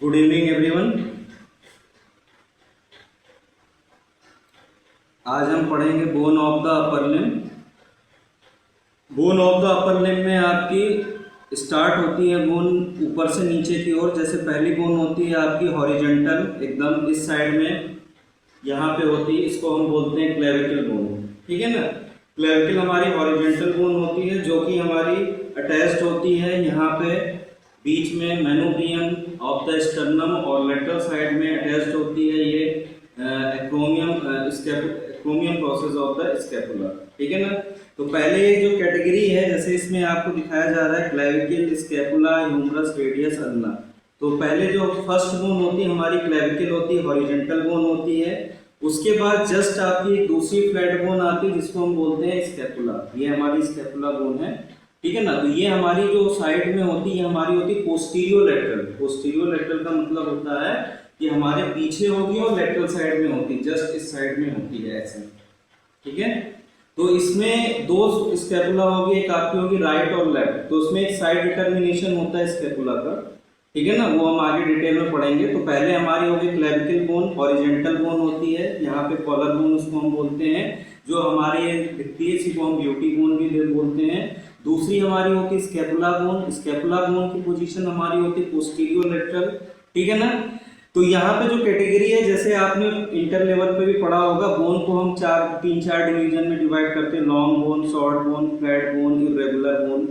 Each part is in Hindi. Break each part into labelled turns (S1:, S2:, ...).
S1: Good evening everyone. आज हम पढ़ेंगे bone of the upper limb. Bone of the upper limb में आपकी स्टार्ट होती है बोन ऊपर से नीचे की ओर। जैसे पहली बोन होती है आपकी हॉरिजॉन्टल, एकदम इस साइड में यहाँ पे होती है, इसको हम बोलते हैं क्लेविकल बोन। ठीक है ना। क्लेविकल हमारी हॉरिजॉन्टल बोन होती है जो कि हमारी अटैच्ड होती है यहाँ पे बीच में मेनोब्रियम ऑफ द स्टर्नम, और लेटरल साइड में अटैच्ड होती है ये एक्रोमियम प्रोसेस ऑफ द स्कैपुला। ठीक है ना। तो पहले ये जो कैटेगरी है, जैसे इसमें आपको दिखाया जा रहा है clavicle, scapula, humerus, radius, ulna. तो पहले जो फर्स्ट बोन होती है हमारी क्लेविकल होती है, हॉरिजॉन्टल बोन होती है। उसके बाद जस्ट आपकी एक दूसरी फ्लैट बोन आती है जिसको हम बोलते हैं स्कैपुला। ये हमारी स्कैपुला बोन है। ठीक है ना। तो ये हमारी जो साइड में होती है हमारी होती है पोस्टीरियर लेटरल। पोस्टीरियर लेटरल का मतलब होता है कि हमारे पीछे होगी और लेटरल साइड में होती है, जस्ट इस साइड में होती है ऐसे। ठीक है। तो इसमें दो स्कैपुला होगी, एक आपकी होगी राइट और लेफ्ट। तो उसमें एक साइड डिटर्मिनेशन होता है स्कैपुला का। ठीक है ना। वो हम आगे डिटेल में पढ़ेंगे। तो पहले हमारी होगी क्लेविकल बोन, हॉरिजॉन्टल बोन होती है, यहाँ पे कॉलर बोन उसको हम बोलते हैं, जो हमारे दिखती है इसी को हम ब्यूटी बोन भी बोलते हैं। दूसरी हमारी होती है स्कैपुला बोन। स्कैपुला बोन की पोजीशन हमारी होती है पोस्टीरियर लेटरल। ठीक है ना। तो यहाँ पे जो कैटेगरी है, जैसे आपने इंटर लेवल पे भी पढ़ा होगा, बोन को हम तीन चार डिवीजन में डिवाइड करते हैं, long bone, short bone, flat bone, irregular bone.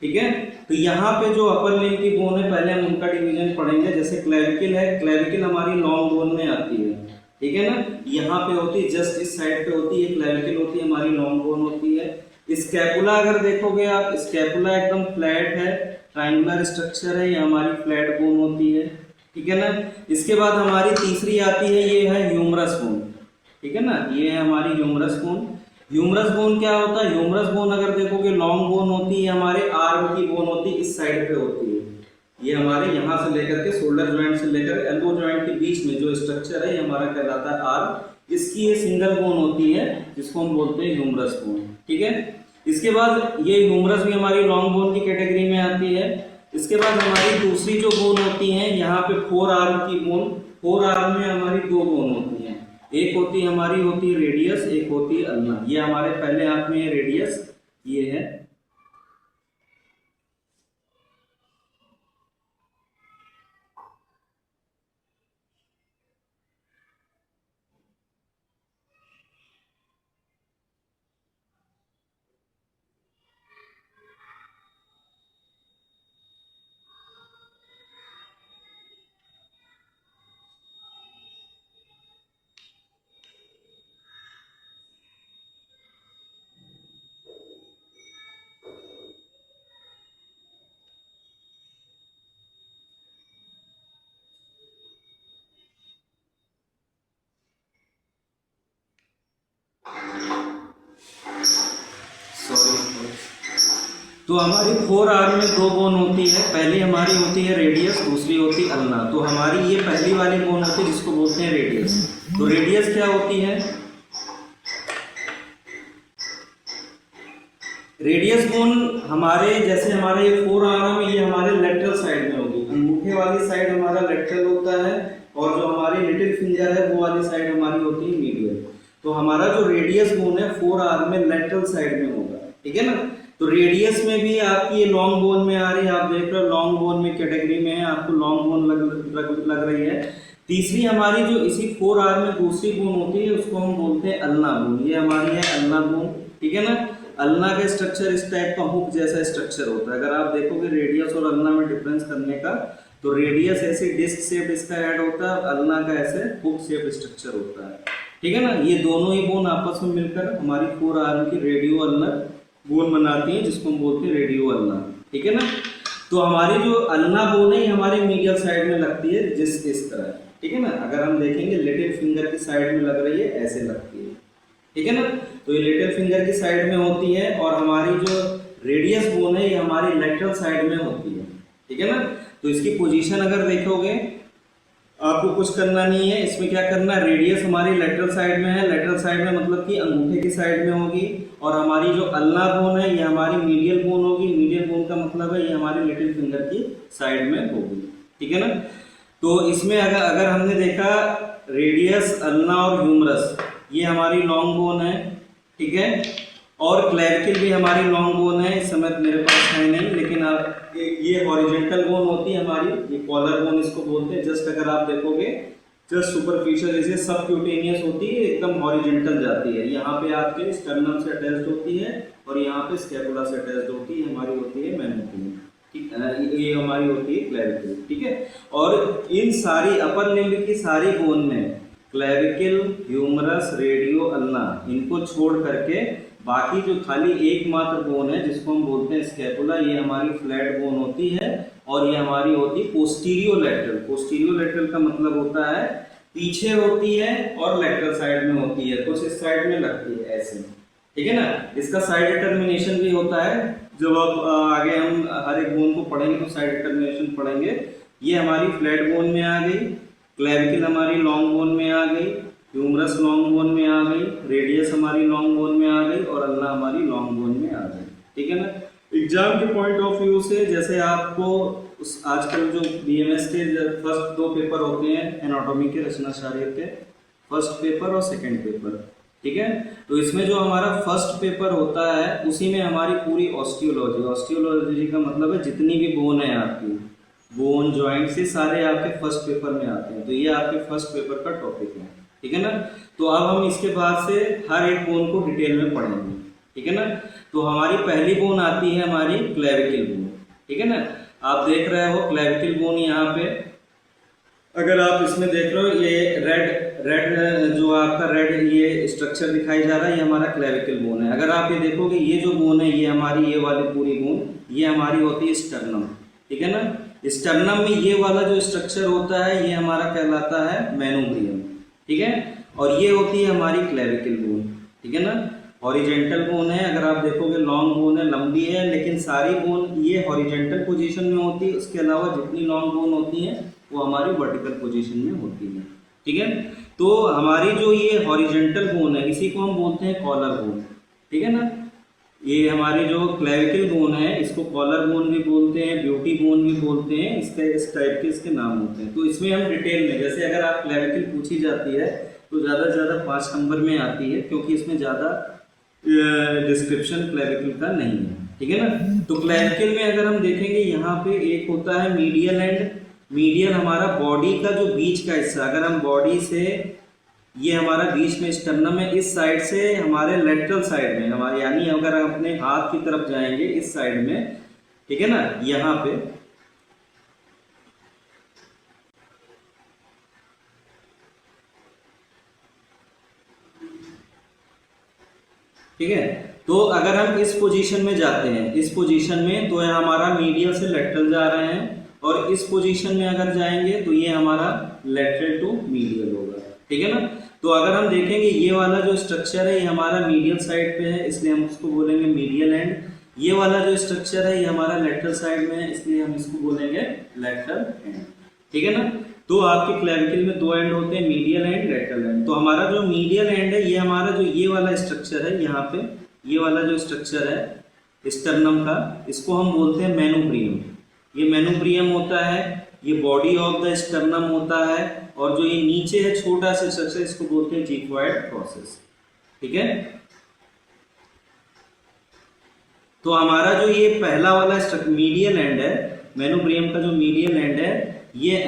S1: ठीक है। तो यहाँ पे जो अपर लिम्ब की बोन है पहले हम उनका डिवीजन पढ़ेंगे। जैसे क्लेविकल है, क्लेविकल हमारी लॉन्ग बोन में आती है। ठीक है ना। यहाँ पे होती है, जस्ट इस साइड पे होती है, क्लेविकल होती है हमारी, लॉन्ग बोन होती है। स्कैपुला अगर देखोगे आप, स्कैपुला एकदम फ्लैट है, ट्रायंगुलर स्ट्रक्चर है, ये हमारी फ्लैट बोन होती है। ठीक है ना। इसके बाद हमारी तीसरी आती है, ये है ह्यूमरस बोन। ठीक है ना। ये है हमारी ह्यूमरस बोन। ह्यूमरस बोन क्या होता है? ह्यूमरस बोन अगर देखोगे लॉन्ग बोन होती है, हमारे आर्म की बोन होती है, इस साइड पे होती है। ये हमारे यहाँ से लेकर के शोल्डर जॉइंट से लेकर एल्बो जॉइंट के बीच में जो स्ट्रक्चर है ये हमारा कहलाता है आर्म। इसकी ये सिंगल बोन होती है जिसको हम बोलते हैं ह्यूमरस बोन। ठीक है। इसके बाद ये ह्यूमरस भी हमारी लॉन्ग बोन की कैटेगरी में आती है। इसके बाद हमारी दूसरी जो बोन होती है यहाँ पे फोर आर्म की बोन। फोर आर्म में हमारी दो बोन होती हैं, एक होती हमारी होती है रेडियस, एक होती है अल्ना। ये हमारे पहले हाथ में है रेडियस, ये है। तो हमारी फोर आर्म में दो बोन होती है, पहली हमारी होती है रेडियस, दूसरी होती है अल्ना। तो हमारी ये पहली वाली बोन होती है जिसको बोलते हैं रेडियस। तो रेडियस क्या होती है? रेडियस बोन हमारे, जैसे हमारे ये फोर आर्म है, ये हमारे लेटरल साइड में होगी। अंगूठे वाली साइड हमारा लेटरल होता है, और जो हमारी लिटिल फिंगर है वो वाली साइड हमारी होती है मीडियल। तो हमारा जो रेडियस बोन है फोर आर्म में लेटरल साइड में होगा। ठीक है ना। तो रेडियस में भी आपकी ये लॉन्ग बोन में आ रही है, आप देख रहे हो लॉन्ग बोन में कैटेगरी में है, आपको लॉन्ग बोन लग रही है। तीसरी हमारी जो इसी फोर आर्म में दूसरी बोन होती है उसको हम बोलते हैं अल्ना बोन। ये हमारी है अल्ना बोन। ठीक है ना। अल्ना का स्ट्रक्चर इस टाइप का हुक जैसा स्ट्रक्चर होता है। अगर आप देखोगे रेडियस और अल्ना में डिफरेंस करने का, तो रेडियस ऐसे डिस्क शेप इसका ऐड होता है, अल्ना का ऐसे हुक शेप स्ट्रक्चर होता है। ठीक है ना। ये दोनों ही बोन आपस में मिलकर हमारी फोर आर्म की रेडियो अल्नर बोन बनाती है जिसको हम बोलते हैं रेडियो अल्ना। ठीक है ना। तो हमारी जो अल्ना बोन है ये हमारे मीडियल साइड में लगती है, जिस इस तरह। ठीक है ना। अगर हम देखेंगे लिटिल फिंगर की साइड में लग रही है, ऐसे लगती है। ठीक है ना। तो ये लिटिल फिंगर की साइड में होती है, और हमारी जो रेडियस बोन है ये हमारी लेटरल साइड में होती है। ठीक है ना। तो इसकी पोजीशन अगर देखोगे, आपको कुछ करना नहीं है, इसमें क्या करना है, रेडियस हमारी लेटरल साइड में है, लेटरल साइड में मतलब कि अंगूठे की साइड में होगी, और हमारी जो अल्ना बोन है ये हमारी मीडियल बोन होगी। मीडियल बोन का मतलब है ये हमारी लिटिल फिंगर की साइड में होगी। ठीक है ना। तो इसमें अगर हमने देखा रेडियस, अल्ना और ह्यूमरस, ये हमारी लॉन्ग बोन है, ठीक है, और क्लेविकल भी हमारी लॉन्ग बोन है। इस समय मेरे पास है नहीं, लेकिन आप ये हॉरिजॉन्टल बोन होती है हमारी, ये कॉलर बोन इसको बोलते हैं। जस्ट अगर आप देखोगे जस्ट सुपरफिशियल जैसे सबक्यूटेनियस होती है, एकदम हॉरिजॉन्टल जाती है, यहाँ पे आपके स्टर्नम से अटैच्ड होती है और यहाँ पे स्कैपुला से अटैच्ड होती है, हमारी होती है मेनोपियम, ठीक, ये हमारी होती है क्लेविकल, ठीक है। और इन सारी अपर लिम्ब की सारी बोन में क्लेविकल, ह्यूमरस, रेडियो, अल्ना, इनको छोड़ करके बाकी जो खाली एकमात्र बोन है जिसको हम बोलते हैं स्कैपुला, ये हमारी फ्लैट बोन होती है और ये हमारी होती है पोस्टीरियो लेटरल। पोस्टीरियो लेटरल का मतलब होता है पीछे होती है और लेटरल साइड में होती है, कुछ इस साइड में लगती है ऐसे, ठीक है ना। इसका साइड डिटर्मिनेशन भी होता है, जब अब आगे हम हर एक बोन को पढ़ेंगे तो साइड डिटर्मिनेशन पढ़ेंगे। ये हमारी फ्लैट बोन में आ गई, क्लेविकल हमारी लॉन्ग बोन में आ गई, ह्यूमरस लॉन्ग बोन में आ गई, रेडियस हमारी लॉन्ग बोन में आ गई और अल्ना हमारी लॉन्ग बोन में आ गई, ठीक है ना। एग्जाम के पॉइंट ऑफ व्यू से जैसे आपको उस आजकल जो बीएमएस के फर्स्ट 2 पेपर होते हैं एनाटॉमी के, रचना शारीर के, फर्स्ट पेपर और सेकंड पेपर, ठीक है। तो इसमें जो हमारा फर्स्ट पेपर होता है उसी में हमारी पूरी ऑस्टियोलॉजी, ऑस्टियोलॉजी का मतलब है जितनी भी बोन है आपकी, बोन जॉइंट से सारे आपके फर्स्ट पेपर में आते हैं, तो ये आपके फर्स्ट पेपर का टॉपिक है, ठीक है ना। तो अब हम इसके बाद से हर एक बोन को डिटेल में पढ़ेंगे, ठीक है ना। तो हमारी पहली बोन आती है हमारी क्लेविकल बोन, ठीक है ना। आप देख रहे हो क्लेविकल बोन यहाँ पे, अगर आप इसमें देख रहे हो ये रेड जो आपका रेड ये स्ट्रक्चर दिखाई जा रहा है, ये हमारा क्लेविकल बोन है। अगर आप ये देखोगे ये जो बोन है ये हमारी, ये वाली पूरी बोन ये हमारी होती है स्टर्नम, ठीक है ना। स्टर्नम में ये वाला जो स्ट्रक्चर होता है ये हमारा कहलाता है मेनोब्रियम, ठीक है, और ये होती है हमारी क्लेविकल बोन, ठीक है ना। हॉरिजेंटल बोन है, अगर आप देखोगे लॉन्ग बोन है, लंबी है, लेकिन सारी बोन ये हॉरिजेंटल पोजीशन में होती है, उसके अलावा जितनी लॉन्ग बोन होती है वो हमारी वर्टिकल पोजीशन में होती है, ठीक है। तो हमारी जो ये हॉरिजेंटल बोन है इसी को हम बोलते हैं कॉलर बोन, ठीक है ना। ये हमारी जो क्लेविकल बोन है इसको कॉलर बोन भी बोलते हैं, ब्यूटी बोन भी बोलते हैं, इसके इस टाइप के इसके नाम होते हैं। तो इसमें हम डिटेल में, जैसे अगर आप क्लेविकल पूछी जाती है तो ज़्यादा से ज़्यादा 5 नंबर में आती है, क्योंकि इसमें ज़्यादा डिस्क्रिप्शन क्लेविकल का नहीं है, ठीक है ना। तो क्लेविकल में अगर हम देखेंगे यहाँ पे एक होता है मीडियल एंड, मीडियल हमारा बॉडी का जो बीच का हिस्सा, अगर हम बॉडी से, ये हमारा बीच में स्टर्नम है, इस साइड से हमारे लेटरल साइड में हमारे, यानी अगर हम अपने हाथ की तरफ जाएंगे इस साइड में, ठीक है ना, यहाँ पे ठीक है। तो अगर हम इस पोजीशन में जाते हैं, इस पोजीशन में, तो यह हमारा मीडियल से लेटरल जा रहे हैं, और इस पोजीशन में अगर जाएंगे तो ये हमारा लेटरल टू मीडियल होगा, ठीक है ना। तो अगर हम देखेंगे ये वाला जो स्ट्रक्चर है ये हमारा मीडियल साइड पे है, इसलिए हम उसको बोलेंगे मीडियल एंड। ये वाला जो स्ट्रक्चर है ये हमारा लेटरल साइड में है, इसलिए हम इसको बोलेंगे लेटरल एंड, ठीक है ना। तो आपके क्लेविकल में 2 एंड होते हैं, मीडियल एंड, लेटरल एंड। तो हमारा जो मीडियल एंड है ये हमारा जो ये वाला स्ट्रक्चर है, यहाँ पे ये वाला जो स्ट्रक्चर है स्टर्नम का, इसको हम बोलते हैं मेनोब्रियम। ये मेनोब्रियम होता है, ये बॉडी ऑफ द स्टर्नम होता है, और जो ये नीचे है छोटा सा स्ट्रक्चर इसको बोलते हैं जिग्वाइड प्रोसेस, ठीक है। तो हमारा जो ये पहला वाला मीडियल एंड है, मेनोब्रियम का जो मीडियल एंड है, ये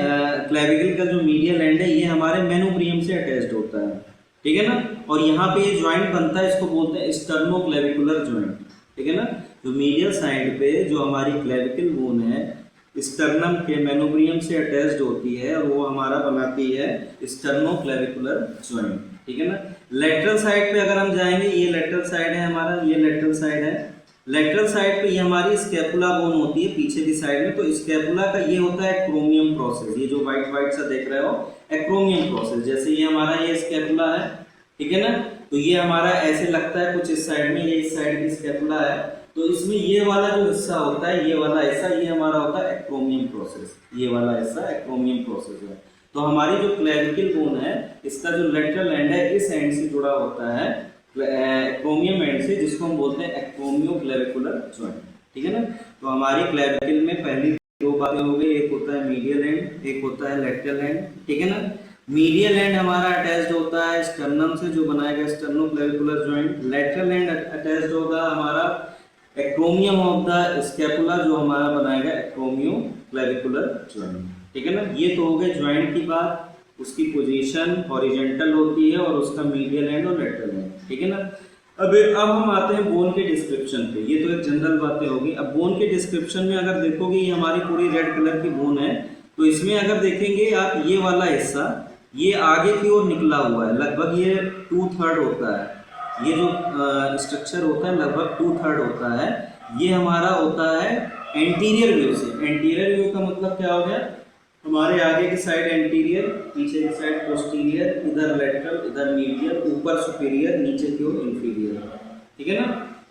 S1: क्लेविकल का जो मीडियल एंड है ये हमारे मेनोब्रियम से अटैच्ड होता है, ठीक है ना। और यहाँ पे ये ज्वाइंट बनता है, इसको बोलते हैं स्टर्नोक्लेविकुलर ज्वाइंट, ठीक है ना। जो मीडियल साइड पे जो हमारी क्लेविकल बोन है स्टर्नम के मेनोब्रियम से अटैच्ड होती है, और वो हमारा बनाती है स्टर्नोक्लेविकुलर ज्वाइंट, ठीक है ना। लेटरल साइड पे अगर हम जाएंगे, ये लेटरल साइड है हमारा, ये लेटरल साइड है। लेटरल साइड पे ये हमारी स्कैपुला बोन होती है पीछे की साइड में, तो स्कैपुला का ये होता है एक्रोमियम प्रोसेस, ये जो व्हाइट व्हाइट सा देख रहे हो एक्रोमियम प्रोसेस। जैसे ये हमारा ये स्कैपुला है, ठीक है ना, तो ये हमारा ऐसे लगता है कुछ इस साइड में, ये इस साइड की स्कैपुला है, तो इसमें ये वाला जो हिस्सा होता है, ये वाला हिस्सा, ये हमारा होता है एक्रोमियम प्रोसेस, ये वाला हिस्सा एक्रोमियम प्रोसेस है। तो हमारी जो क्लेविकल बोन है इसका जो लेटरल एंड है इस एंड से जुड़ा होता है एक्रोमियम एंड से, जिसको हम बोलते हैं एक्रोमियोक्लेविकुलर ज्वाइंट, ठीक है ना। तो हमारी क्लेविकल में पहली दो बातें हो गई, एक होता है मीडियल एंड, एक होता है लेटरल एंड, ठीक है ना। मीडियल एंड हमारा अटैच्ड होता है स्टर्नम से, जो बनाएगा sternoclavicular joint. Lateral and attached होगा हमारा एक्रोमियम ऑफ द स्कैपुला, जो हमारा बनाएगा एक्रोमियोक्लेविकुलर जॉइंट, ठीक है ना। ये तो हो गए जॉइंट की बात, उसकी पोजीशन हॉरिजॉन्टल होती है और उसका मीडियल एंड और लेटरल एंड, ठीक है ना। अब हम आते हैं बोन के डिस्क्रिप्शन पे। ये तो एक जनरल बातें होगी। अब बोन के डिस्क्रिप्शन में अगर देखोगे, ये हमारी पूरी रेड कलर की बोन है, तो इसमें अगर देखेंगे आप, ये वाला हिस्सा ये आगे की ओर निकला हुआ है, लगभग ये 2/3 होता है। ये जो स्ट्रक्चर होता है लगभग 2/3 होता है। ये हमारा होता है एंटीरियर व्यू से। एंटीरियर व्यू का मतलब क्या हो गया, हमारे आगे की साइड एंटीरियर, पीछे की साइड पोस्टीरियर, इधर लेटरल, इधर मीडियल, ऊपर सुपीरियर, नीचे की ओर इंफीरियर, ठीक है ना।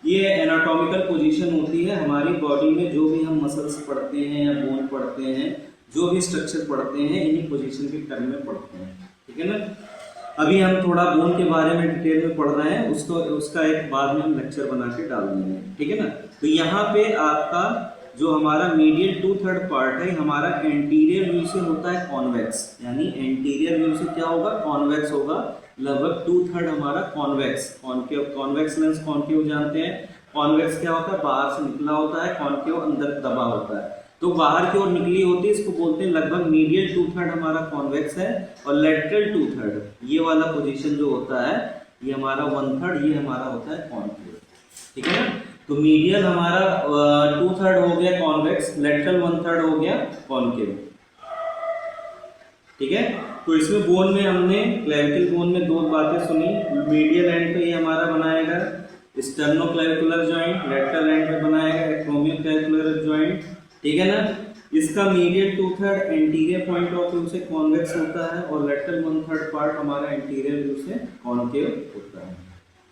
S1: ये एनाटॉमिकल पोजीशन होती है हमारी बॉडी में। जो भी हम मसल्स पढ़ते हैं या बोन पढ़ते हैं, जो भी स्ट्रक्चर पढ़ते हैं, इन्हीं पोजीशन के टर्म में पढ़ते हैं, ठीक है ना। अभी हम थोड़ा बोन के बारे में डिटेल में पढ़ रहे हैं, उसका एक बाद में हम लेक्चर बना के डाल देंगे, ठीक है ना। तो यहाँ पे आपका जो हमारा मीडियल 2/3 पार्ट है, हमारा एंटीरियर व्यू से होता है कॉन्वेक्स, यानी एंटीरियर व्यू से क्या होगा, कॉन्वेक्स होगा। लगभग 2/3 हमारा convex, concave, convex lens concave जानते हैं। कॉन्वेक्स क्या होता है, बाहर से निकला होता है, कॉनकेव अंदर दबा होता है, तो बाहर की ओर निकली होती है, इसको बोलते हैं। लगभग मीडियल 2/3 हमारा कॉन्वेक्स है और लेटरल 2/3, ये वाला पोजीशन जो होता है, ये हमारा 1/3, ये हमारा होता है कॉनकेव, ठीक है ना। तो मीडियल हमारा 2/3 हो गया कॉन्वेक्स, लेटरल 1/3 हो गया कॉनकेव, ठीक है। तो इसमें बोन में हमने क्लेविकल बोन में दो बातें सुनी। मीडियल एंड पे ये हमारा बनाएगा स्टर्नोक्लेविकुलर जॉइंट, लेटरल एंड पे बनाएगा एक्रोमियोक्लेविकुलर जॉइंट, ठीक है ना। इसका medial 2/3 anterior point of view से कॉन्वेक्स होता है और लेटरल 1/3 पार्ट हमारा एंटीरियर व्यू से कॉनकेव होता है,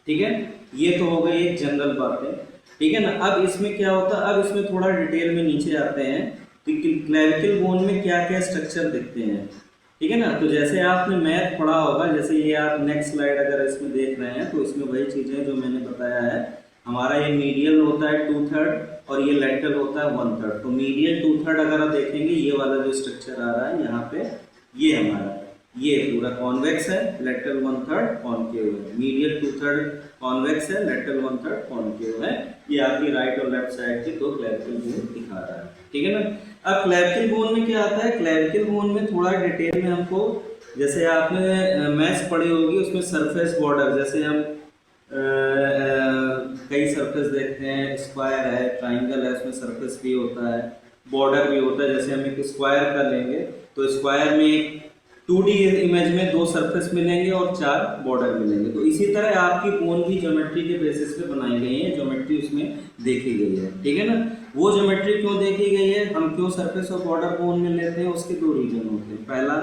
S1: ठीक है। ये तो हो गई एक जनरल बातें, ठीक है ना। अब इसमें क्या होता है, अब इसमें थोड़ा डिटेल में नीचे आते हैं कि क्लेविकल बोन में क्या क्या स्ट्रक्चर दिखते हैं, ठीक है ना। तो जैसे आपने मैथ पढ़ा होगा, जैसे ये आप नेक्स्ट स्लाइड अगर इसमें देख रहे हैं, तो इसमें वही चीज़ें जो मैंने बताया है। हमारा ये मीडियल होता है 2/3 और ये लेटरल होता है 1/3। तो मीडियल 2/3 अगर आप देखेंगे, ये वाला जो स्ट्रक्चर आ रहा है यहाँ पे, ये हमारा, ये पूरा कॉन्वेक्स है, लेटरल 1/3 कॉनकेव है। मीडियल 2/3 कॉन्वेक्स है, लेटरल 1/3 कॉनकेव है। ये आपकी राइट और लेफ्ट साइड की दो क्लेविकल बोन दिखा रहा है, ठीक है ना। अब क्लेविकल बोन में क्या आता है, क्लेविकल बोन में थोड़ा डिटेल में हमको, जैसे आपने मैथ्स पढ़ी होगी, उसमें सरफेस बॉर्डर, जैसे हम कई सरफेस देखते हैं, स्क्वायर है, ट्राइंगल है, उसमें सरफेस भी होता है, बॉर्डर भी होता है। जैसे हम एक स्क्वायर का लेंगे, तो स्क्वायर में एक 2D इमेज में 2 सरफेस मिलेंगे और 4 बॉर्डर मिलेंगे। तो इसी तरह आपकी बोन भी ज्योमेट्री के बेसिस पे बनाई गई है, ज्योमेट्री उसमें देखी गई है, ठीक है ना। वो ज्योमेट्री क्यों देखी गई है, हम क्यों सरफेस और बॉर्डर बोन में लेते हैं, उसके 2 रीजन होते हैं। पहला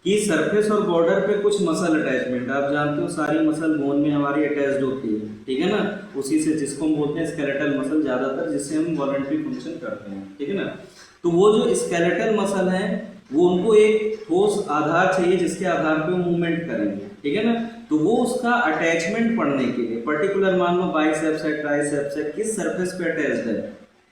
S1: कि सरफेस और बॉर्डर पे कुछ मसल अटैचमेंट, आप जानते हो सारी मसल बोन में हमारी अटैच्ड होती है, ठीक है ना। उसी से, जिसको हम बोलते हैं स्केलेटल मसल ज़्यादातर, जिससे हम वॉलंटरी फंक्शन करते हैं, ठीक है ना। तो वो जो स्केलेटल मसल है, वो उनको एक ठोस आधार चाहिए जिसके आधार पे वो मूवमेंट करेंगे, ठीक है ना। तो वो उसका अटैचमेंट पढ़ने के लिए पर्टिकुलर, मान लो बाइसेप्स है, ट्राइसेप्स है, किस सरफेस पे अटैच्ड है,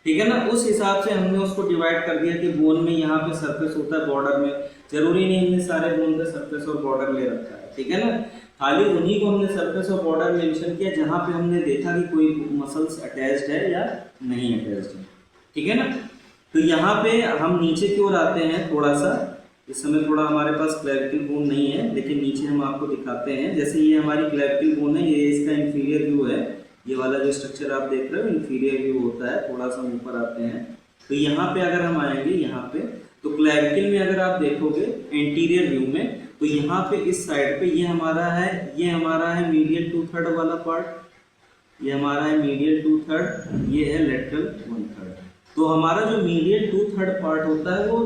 S1: ठीक है ना, उस हिसाब से हमने उसको डिवाइड कर दिया कि बोन में यहाँ पे सरफेस होता है, बॉर्डर में जरूरी नहीं हमने सारे बोन पे सरफेस और बॉर्डर ले रखा है, ठीक है ना। खाली उन्हीं को हमने सरफेस और बॉर्डर मेंशन किया जहाँ पे हमने देखा कि कोई मसल्स अटैच्ड है या नहीं अटैच्ड है, ठीक है ना। तो यहाँ पे हम नीचे की ओर आते हैं थोड़ा सा। इस समय थोड़ा हमारे पास क्लेविकल बोन नहीं है, लेकिन नीचे हम आपको दिखाते हैं। जैसे ये हमारी क्लेविकल बोन है, ये इसका इंफीरियर व्यू है, ये वाला जो स्ट्रक्चर आप देख रहे हो इंफीरियर व्यू होता है। थोड़ा सा ऊपर आते हैं, तो यहाँ पे अगर हम आएंगे, यहाँ पे तो क्लेविकल में अगर आप देखोगे एंटीरियर व्यू में, तो यहाँ पे इस साइड पे ये हमारा है मीडियल 2/3 वाला पार्ट, ये हमारा है मीडियल 2/3, ये है लेटरल 1/3। तो हमारा जो मीडियल 2/3 पार्ट होता है वो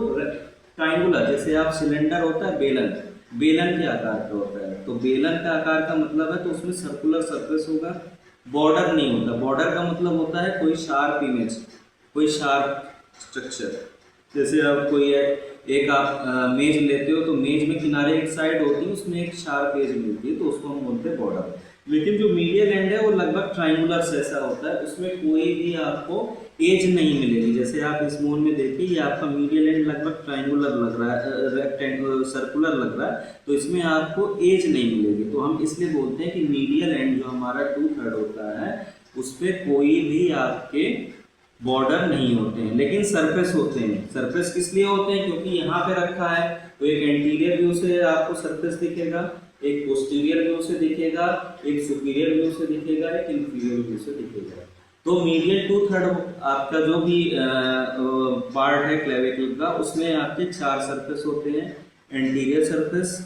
S1: ट्राइंगुलर, जैसे आप सिलेंडर होता है, बेलन के आकार का होता है। तो बेलन का आकार का मतलब है, तो उसमें सर्कुलर सरफेस होगा, बॉर्डर नहीं होता। बॉर्डर का मतलब होता है कोई शार्प इमेज, कोई शार्प स्ट्रक्चर। जैसे आप कोई एक आप मेज लेते हो, तो मेज में किनारे एक साइड होती है, उसमें एक शार्प एज मिलती है, तो उसको हम बोलते हैं बॉर्डर। लेकिन जो मीडियल एंड है वो लगभग ट्राइंगुलर से ऐसा होता है, उसमें कोई भी आपको एज नहीं मिलेगी। जैसे आप इस मोन में देखिए, ये आपका मीडियल एंड लगभग ट्राइंगुलर लग रहा है, रेक्टेंगुलर सर्कुलर लग रहा है, तो इसमें आपको एज नहीं मिलेगी। तो हम इसलिए बोलते हैं कि मीडियल एंड जो हमारा 2/3 होता है उस पर कोई भी आपके बॉर्डर नहीं होते हैं, लेकिन सरफेस होते हैं। सरफेस किस लिए होते हैं? क्योंकि यहाँ पे रखा है तो एक एंटीरियर व्यू से आपको सरफेस दिखेगा, एक पोस्टीरियर व्यू से दिखेगा, एक सुपीरियर व्यू से दिखेगा, एक इंफीरियर व्यू से दिखेगा। तो मीडियल 2/3 आपका जो भी पार्ट है क्लेविकल का, उसमें आपके 4 सरफेस होते हैं। एंटीरियर सरफेस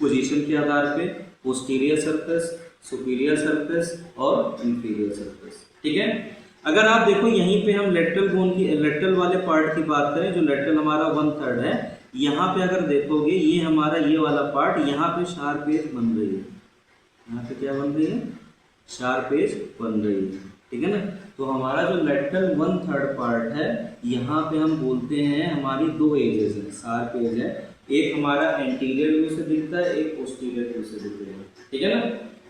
S1: पोजीशन के आधार पे, पोस्टीरियर सरफेस, सुपीरियर सरफेस और इंफीरियर सरफेस। ठीक है। अगर आप देखो यहीं पे हम लेटरल बोन की, लेटरल वाले पार्ट की बात करें, जो लेटरल हमारा 1/3 है, यहाँ पे अगर देखोगे ये हमारा ये वाला पार्ट, यहाँ पे शार्प एज बन रही है। यहाँ पे क्या बन रही है? शार्प एज बन रही है। ठीक है ना। तो हमारा जो लेटरल 1/3 पार्ट है, यहाँ पे हम बोलते हैं हमारी 2 एजेस है, शार्प एज है। एक हमारा एंटीरियर व्यू से दिखता है, एक पोस्टीरियर व्यू से दिखेगा। ठीक है ना।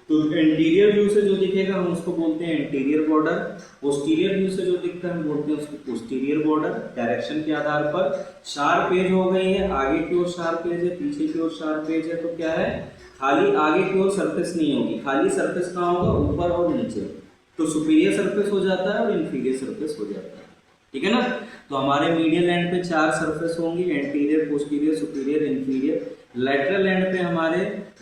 S1: तो एंटीरियर व्यू से जो दिखेगा हम उसको बोलते हैं एंटीरियर बॉर्डर, पोस्टीरियर व्यू से जो दिखता है हम बोलते हैं उसको पोस्टीरियर बॉर्डर। डायरेक्शन के आधार पर शार्प एज हो गई है, आगे की ओर शार्प एज है, पीछे की ओर शार्प एज है, तो क्या है, खाली आगे की ओर सरफेस नहीं होगी, खाली सरफेस कहाँ होगा? ऊपर और नीचे। तो सुपीरियर सरफेस हो जाता है और इंफीरियर सरफेस हो जाता है। ठीक है ना। तो हमारे मीडियल एंड पे 4 सरफेस होंगी, anterior, posterior, superior, inferior. Lateral and पे हमारे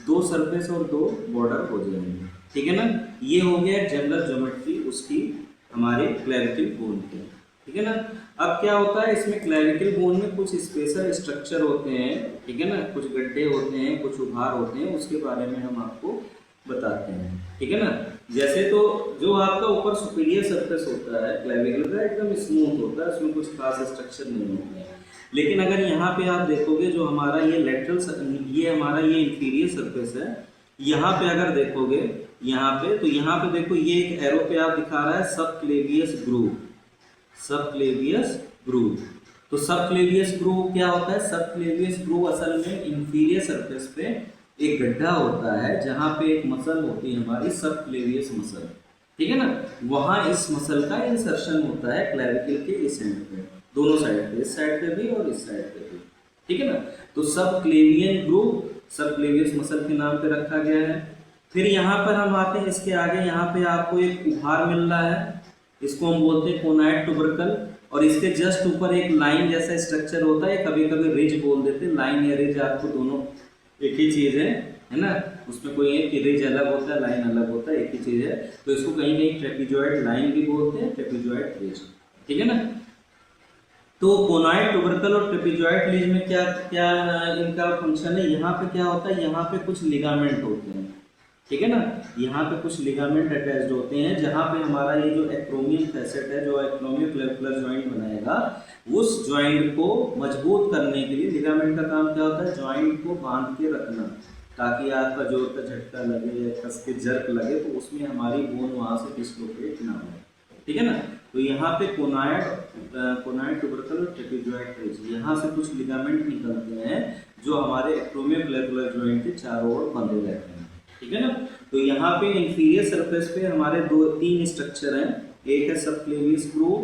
S1: 2 सरफेस और 2 बॉर्डर हो जाएंगे। ठीक है ना। ये हो गया जनरल ज्योमेट्री उसकी हमारे क्लेविकल बोन की। ठीक है ना। अब क्या होता है, इसमें क्लेविकल बोन में कुछ स्पेशल स्ट्रक्चर होते हैं। ठीक है ना। कुछ गड्ढे होते हैं, कुछ उभार होते हैं, उसके बारे में हम आपको बताते हैं। ठीक है ना। जैसे तो जो आपका ऊपर सुपीरियर सरफेस होता है क्लेविकल का, एकदम स्मूथ होता है, उसमें कुछ खास स्ट्रक्चर नहीं होते हैं। लेकिन अगर यहाँ पे आप देखोगे, जो हमारा ये लेटरल, ये हमारा ये इंफीरियर सरफेस है, यहाँ पे अगर देखोगे यहाँ पे, तो यहाँ पे देखो ये एक एरो पे आप दिखा रहा है सबक्लेवियस ग्रूव। सबक्लेवियस ग्रूव, तो सबक्लेवियस ग्रूव क्या होता है? सबक्लेवियस ग्रूव असल में इंफीरियर सरफेस पे एक गड्ढा होता है, जहाँ पे एक मसल होती है हमारी सबक्लेवियस मसल। ठीक है ना। वहाँ इस मसल का इंसर्शन होता है क्लेविकल के इस एंड पे, दोनों साइड पे, इस साइड पे भी और इस साइड पे भी। ठीक है ना। तो सबक्लेवियन ग्रूव सबक्लेवियस मसल के नाम पे रखा गया है। फिर यहाँ पर हम आते हैं, इसके आगे यहाँ पे आपको एक उभार मिल रहा है, इसको हम बोलते हैं कोनाइड ट्यूबरकल, और इसके जस्ट ऊपर एक लाइन जैसा स्ट्रक्चर होता है, कभी कभी रिज बोल देते हैं। लाइन या रिज आपको दोनों एक ही चीज है ना। उसमें कोई है कि रिज अलग होता है, लाइन अलग होता है, एक ही चीज है। तो इसको कहीं कहीं ट्रेपीजॉइड लाइन भी बोलते हैं, ट्रेपीजॉइड रिज। ठीक है ना। तो कोनाइड ट्यूबरकल और ट्रेपीजॉइड रिज में क्या क्या इनका फंक्शन है? यहाँ पे क्या होता है, यहाँ पे कुछ लिगामेंट होते हैं। ठीक है ना। यहाँ पे कुछ लिगामेंट अटैच्ड होते हैं, जहाँ पे हमारा ये जो एक्रोमियम फैसेट है, जो एक्रोमियोक्लेविकुलर जॉइंट बनाएगा, उस जॉइंट को मजबूत करने के लिए लिगामेंट का काम क्या होता है? जॉइंट को बांध के रखना, ताकि आपका जोर का झटका लगे या कस के जर्क लगे तो उसमें हमारी बोन वहाँ से डिस्लोकेट ना हो। ठीक है ना। तो यहाँ पे कोनाइड ट्यूबरकल और ट्रेपीजॉइड रिज, यहाँ से कुछ लिगामेंट निकलते हैं जो हमारे एक्रोमियोक्लेविकुलर जॉइंट के चारों ओर बंधे रहते हैं। ठीक है ना। तो यहाँ पे इंफीरियर सरफेस पे हमारे 2-3 स्ट्रक्चर हैं, एक है सबक्लेवियस ग्रूव,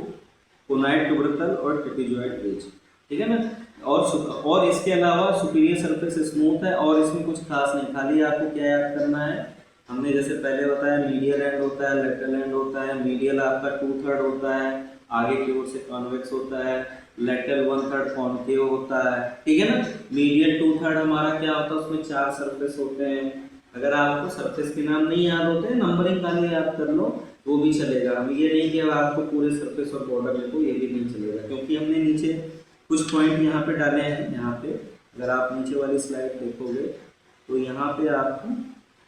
S1: कोनाइड ट्यूबरकल और ट्रेपीजॉइड रिज। ठीक है ना। और इसके अलावा सुपीरियर सरफेस स्मूथ है, और इसमें कुछ खास नहीं, खाली आपको क्या याद करना है, हमने जैसे पहले बताया मीडियल एंड होता है, लेटरल एंड होता है। मीडियल आपका 2/3 होता है, आगे की ओर से कॉन्वेक्स होता है, लेटरल 1/3 कॉन्केव होता है। ठीक है ना। मीडियल 2/3 हमारा क्या होता है, उसमें 4 सरफेस होते हैं। अगर आपको सरफेस के नाम नहीं याद होते, नंबरिंग खाली याद कर लो वो भी चलेगा। हम ये नहीं कि अब आपको पूरे सरफेस और बॉर्डर लिखो, ये भी नहीं चलेगा, क्योंकि हमने नीचे कुछ पॉइंट यहाँ पे डाले हैं। यहाँ पे अगर आप नीचे वाली स्लाइड देखोगे तो यहाँ पे आपको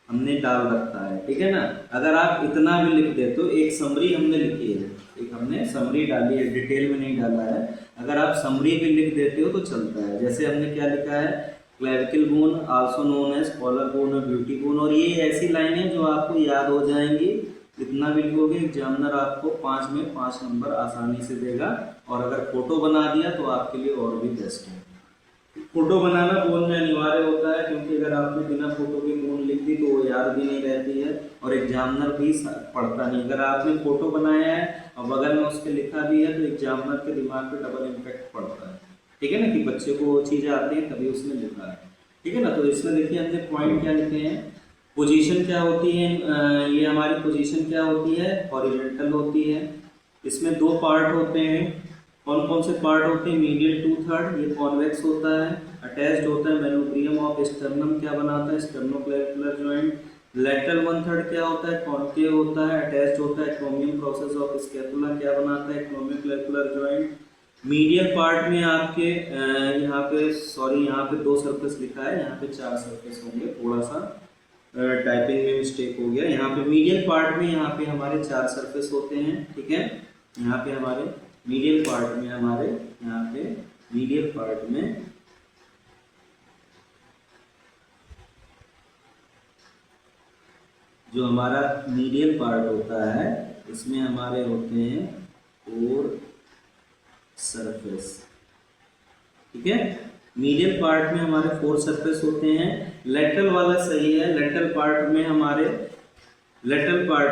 S1: हमने डाल रखा है। ठीक है ना। अगर आप इतना भी लिख देते हो, एक समरी हमने लिखी है, एक हमने समरी डाली है, डिटेल में नहीं डाला है। अगर आप समरी भी लिख देते हो तो चलता है। जैसे हमने क्या लिखा है, clavicle bone also known as collar bone और ब्यूटी बोन, और ये ऐसी लाइनें जो आपको याद हो जाएंगी। इतना भी लिखोगे, एग्जामिनर आपको 5 में 5 नंबर आसानी से देगा, और अगर फोटो बना दिया तो आपके लिए और भी बेस्ट है। फोटो बनाना बोन में अनिवार्य होता है, क्योंकि अगर आपने बिना फोटो के बोन लिख दी तो वो याद भी नहीं रहती है, और एग्जामिनर भी पढ़ता नहीं। अगर आपने फोटो बनाया है और बगल में उसके लिखा भी है तो एग्जामिनर के दिमाग पे डबल इम्पैक्ट पड़ता है, ठीक है ना, कि बच्चे को वो चीज़ें आती हैं तभी उसने लिखा है, ठीक है ना। तो इसमें देखिए हमने पॉइंट क्या लिखे हैं, पोजीशन क्या होती है, ये हमारी पोजीशन क्या होती है, हॉरिजॉन्टल होती है। इसमें दो पार्ट होते हैं, कौन कौन से पार्ट होते हैं, मीडियल 2/3 ये कॉन्वेक्स होता है, अटैच्ड होता है मेनोब्रियम ऑफ स्टर्नम क्या बनाता है, स्टर्नोक्लेविकुलर जॉइंट। लेटरल 1/3 क्या होता है, कॉन्केव होता है, अटैच्ड होता है एक्रोमियम प्रोसेस ऑफ स्कैपुला क्या बनाता है, एक्रोमियोक्लेविकुलर जॉइंट। मीडियल पार्ट में आपके यहाँ पे 2 सरफेस लिखा है, यहाँ पे 4 सरफेस होंगे, थोड़ा सा टाइपिंग में मिस्टेक हो गया। यहाँ पे मीडियल पार्ट में यहाँ पे हमारे 4 सरफेस होते हैं, ठीक है। यहाँ पे हमारे मीडियल पार्ट में जो हमारा मीडियल पार्ट होता है इसमें हमारे होते हैं 4 सरफेस, ठीक है। मीडियल पार्ट में हमारे 4 सरफेस होते हैं। लेटरल वाला सही है, लेटरल पार्ट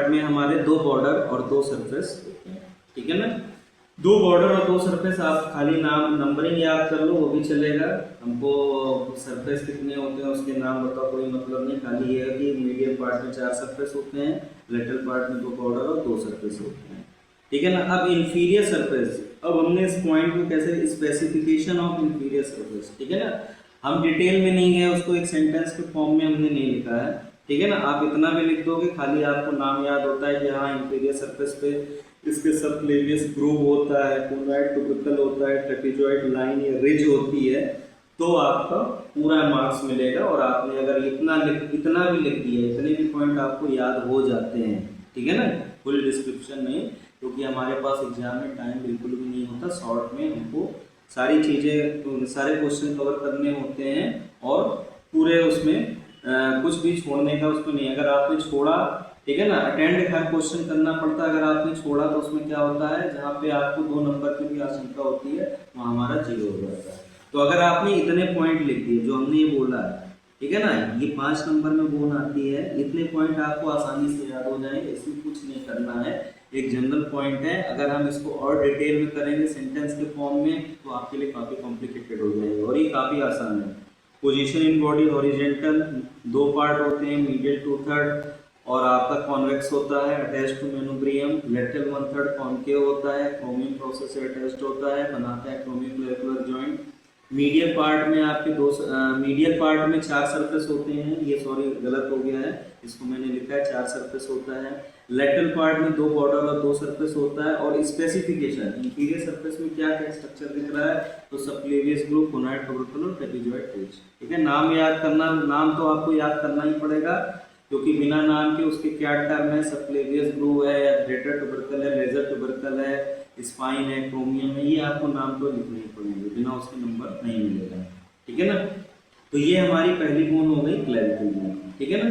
S1: में हमारे 2 बॉर्डर और 2 सरफेस होते हैं, ठीक है ना। 2 बॉर्डर और 2 सरफेस, आप खाली नंबरिंग याद कर लो वो भी चलेगा, हमको सरफेस कितने होते हैं उसके नाम बताओ, कोई मतलब नहीं, खाली ये है कि मीडियल पार्ट में 4 सरफेस होते हैं, लेटरल पार्ट में 2 बॉर्डर और 2 सरफेस होते हैं, ठीक है ना। अब इंफीरियर सरफेस, अब हमने इस पॉइंट को कैसे, स्पेसिफिकेशन ऑफ इंफीरियर सरफेस, ठीक है ना। हम डिटेल में नहीं गए, उसको एक सेंटेंस के फॉर्म में हमने नहीं लिखा है, ठीक है ना। आप इतना भी लिख दोगे, खाली आपको नाम याद होता है कि हाँ इंफीरियर सरफेस पे इसके सबक्लेवियस ग्रूव होता है, कोनॉइड ट्यूबरकल होता है, ट्रेपेजॉइड लाइन या रिज होती है, तो आपका पूरा मार्क्स मिलेगा। और आपने अगर इतना भी लिख दिया, इतने भी पॉइंट आपको याद हो जाते हैं, ठीक है ना, फुल डिस्क्रिप्शन नहीं, क्योंकि हमारे पास एग्जाम में टाइम बिल्कुल भी नहीं होता, शॉर्ट में हमको सारी चीज़ें, सारे क्वेश्चन कवर करने होते हैं और पूरे उसमें कुछ भी छोड़ने का उसमें नहीं। अगर आपने छोड़ा, ठीक है ना, अटेंड हर क्वेश्चन करना पड़ता है, अगर आपने छोड़ा तो उसमें क्या होता है, जहाँ पे आपको 2 नंबर की भी आशंका होती है वहाँ हमारा 0 हो जाता है। तो अगर आपने इतने पॉइंट लिख दिए जो हमने ये बोला है, ठीक है ना, ये 5 नंबर में बोन आती है, इतने पॉइंट आपको आसानी से याद हो जाएंगे, इसमें कुछ नहीं करना है, एक जनरल पॉइंट है। अगर हम इसको और डिटेल में करेंगे सेंटेंस के फॉर्म में तो आपके लिए काफ़ी कॉम्प्लिकेटेड हो जाएगा, और ये काफ़ी आसान है। Position in body horizontal, 2 part होते हैं, मीडियल 2/3 और आपका कॉन्वेक्स होता है, अटैच टू मेनोब्रियम। लेटरल 1/3 कॉन्केव होता है, क्रोमियम प्रोसेस से अटैच्ड होता है, बनाता है एक्रोमियोक्लेविकुलर जॉइंट। मीडियल पार्ट में आपके मीडियल पार्ट में 4 सरफेस होते हैं, ये सॉरी गलत हो गया है, इसको मैंने लिखा है 4 सरफेस होता है। लेटरल पार्ट में 2 बॉर्डर और 2 सरफेस होता है। और स्पेसिफिकेशन, इंफीरियर सरफेस में क्या क्या स्ट्रक्चर दिख रहा है, तो सबक्लेवियस ग्रूव, कोनॉइड ट्यूबरकल और ट्रेपेजॉइड रिज, ठीक है। नाम याद करना, नाम तो आपको याद करना ही पड़ेगा, क्योंकि बिना नाम के उसके क्या टर्म है, सबक्लेवियस ग्रूव है, ग्रेटर ट्यूबरकल है, लेजर ट्यूबरकल है, स्पाइन है, क्रोमियम है, ये आपको नाम तो लिखने ही पड़ेंगे, बिना उसके नंबर नहीं मिलेगा, ठीक है ना। तो ये हमारी पहली बोन हो गई क्लेविकल बोन, ठीक है ना।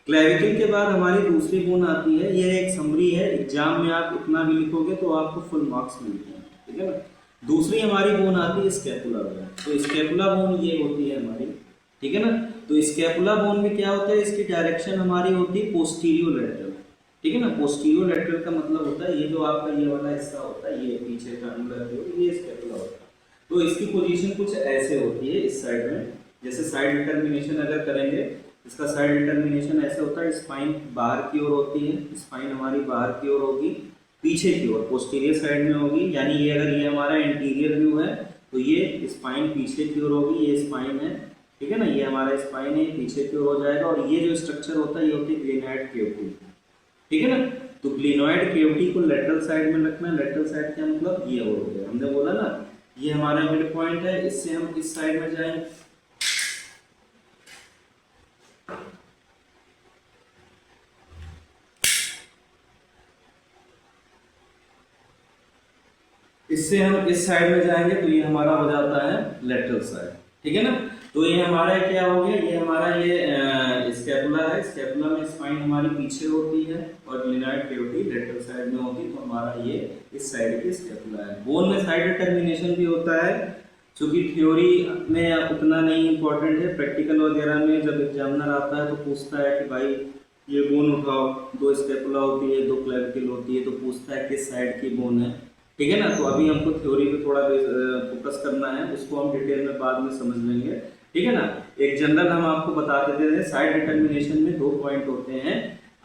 S1: क्लेविकल के बाद हमारी दूसरी बोन आती है, ये एक समरी है, एग्जाम में आप इतना भी लिखोगे तो आपको फुल मार्क्स मिलते हैं, ठीक है ना। दूसरी हमारी बोन आती है स्कैपुला बोन। तो स्कैपुला बोन ये होती है हमारी, ठीक है ना। तो स्कैपुला बोन में क्या होता है, इसकी डायरेक्शन हमारी होती है पोस्टीरियर लैटरल, ठीक है ना। पोस्टीरियर लैटरल का मतलब होता है ये जो आपका ये वाला हिस्सा होता है, ये पीछे टर्न ये स्कैपुला होता है। तो इसकी पोजीशन कुछ ऐसे होती है इस साइड में, जैसे साइड डिटर्मिनेशन अगर करेंगे, इसका साइड डिटर्मिनेशन ऐसे होता है, स्पाइन बाहर की ओर होती है, स्पाइन हमारी बाहर की ओर होगी, पीछे की ओर पोस्टीरियर साइड में होगी, यानी ये अगर ये हमारा इंटीरियर व्यू है तो ये स्पाइन पीछे की ओर होगी, ये स्पाइन है, ठीक है ना, ये हमारा स्पाइन है, पीछे की ओर हो जाएगा। और ये जो स्ट्रक्चर होता है ये होती है ग्लिनॉइड केविटी, ठीक है ना। तो ग्लिनॉइड केविटी को लेटरल साइड में रखना है। लेटरल साइड का मतलब ये हो गया, हमने बोला ना ये हमारा मिड पॉइंट है, इससे हम इस साइड में जाएंगे, इससे हम इस साइड में जाएंगे तो ये हमारा हो जाता है लेटरल साइड, ठीक है ना। तो ये हमारा क्या हो गया, ये हमारा ये स्कैपुला है, स्कैपुला में स्पाइन हमारी पीछे होती है और ग्लिनॉइड केविटी लेटरल साइड में होती है, तो हमारा ये इस साइड की स्कैपुला है। बोन में साइड डिटर्मिनेशन भी होता है, क्योंकि थ्योरी में उतना नहीं इम्पोर्टेंट है, प्रैक्टिकल वगैरह में जब एग्जामिनर आता है तो पूछता है कि भाई ये बोन उठाओ, दो स्केपुला होती है, दो क्लेविकल होती है, तो पूछता है किस साइड की बोन है, ठीक है ना। तो अभी हमको थ्योरी पे थोड़ा फोकस करना है, उसको हम डिटेल में बाद में समझ लेंगे, ठीक है ना। एक जनरल हम आपको बता देते हैं, साइड डिटर्मिनेशन में 2 पॉइंट होते हैं।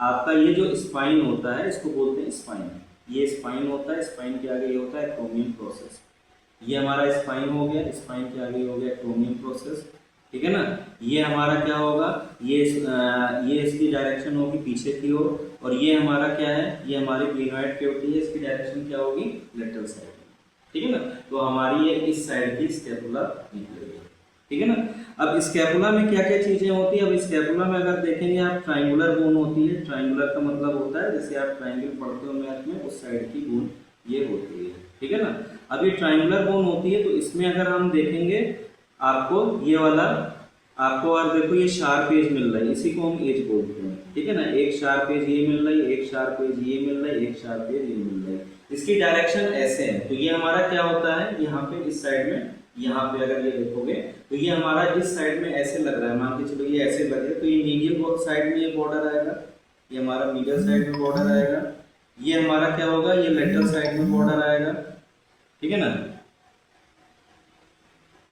S1: आपका ये जो स्पाइन होता है इसको बोलते हैं स्पाइन, ये स्पाइन होता है, स्पाइन के आगे ये होता है एक्रोमियन प्रोसेस। ये हमारा स्पाइन हो गया, स्पाइन के आगे हो गया एक्रोमियन प्रोसेस, ठीक है ना। ये हमारा क्या होगा, ये इसकी डायरेक्शन होगी पीछे की ओर, और ये हमारा क्या है, ये हमारी ग्लिनोइड कैविटी है, इसकी डायरेक्शन क्या होगी, लेटरल साइड, ठीक है ना। तो हमारी ये इस साइड की स्कैपुला निकलेगी, ठीक है ना। अब स्कैपुला में क्या क्या चीजें होती है, अब स्कैपुला में अगर देखेंगे आप, ट्राइंगुलर बोन होती है। ट्राइंगुलर का मतलब होता है जैसे आप ट्राइंगल पढ़ते हो मैथ में, उस साइड की बोन ये होती है, ठीक है ना। अब ये ट्राइंगुलर बोन होती है, तो इसमें अगर हम देखेंगे आपको ये वाला, आपको और देखो ये शार्प एज मिल रहा है, इसी को हम एज बोलते हैं, ठीक है ना। एक शार्प एज ये मिल रही है, एक शार्प एज ये मिल रहा है, एक शार्प एज ये मिल रहा है, इसकी डायरेक्शन ऐसे है। तो ये हमारा क्या होता है, यहाँ पे इस साइड में, यहाँ पे अगर ये देखोगे तो ये हमारा इस साइड में ऐसे लग रहा है, मान के चलो ये ऐसे लगे, तो ये मीडियल साइड में ये बॉर्डर आएगा, ये हमारा मीडियल साइड में बॉर्डर आएगा। ये हमारा क्या होगा, ये लेटरल साइड में बॉर्डर आएगा, ठीक है ना।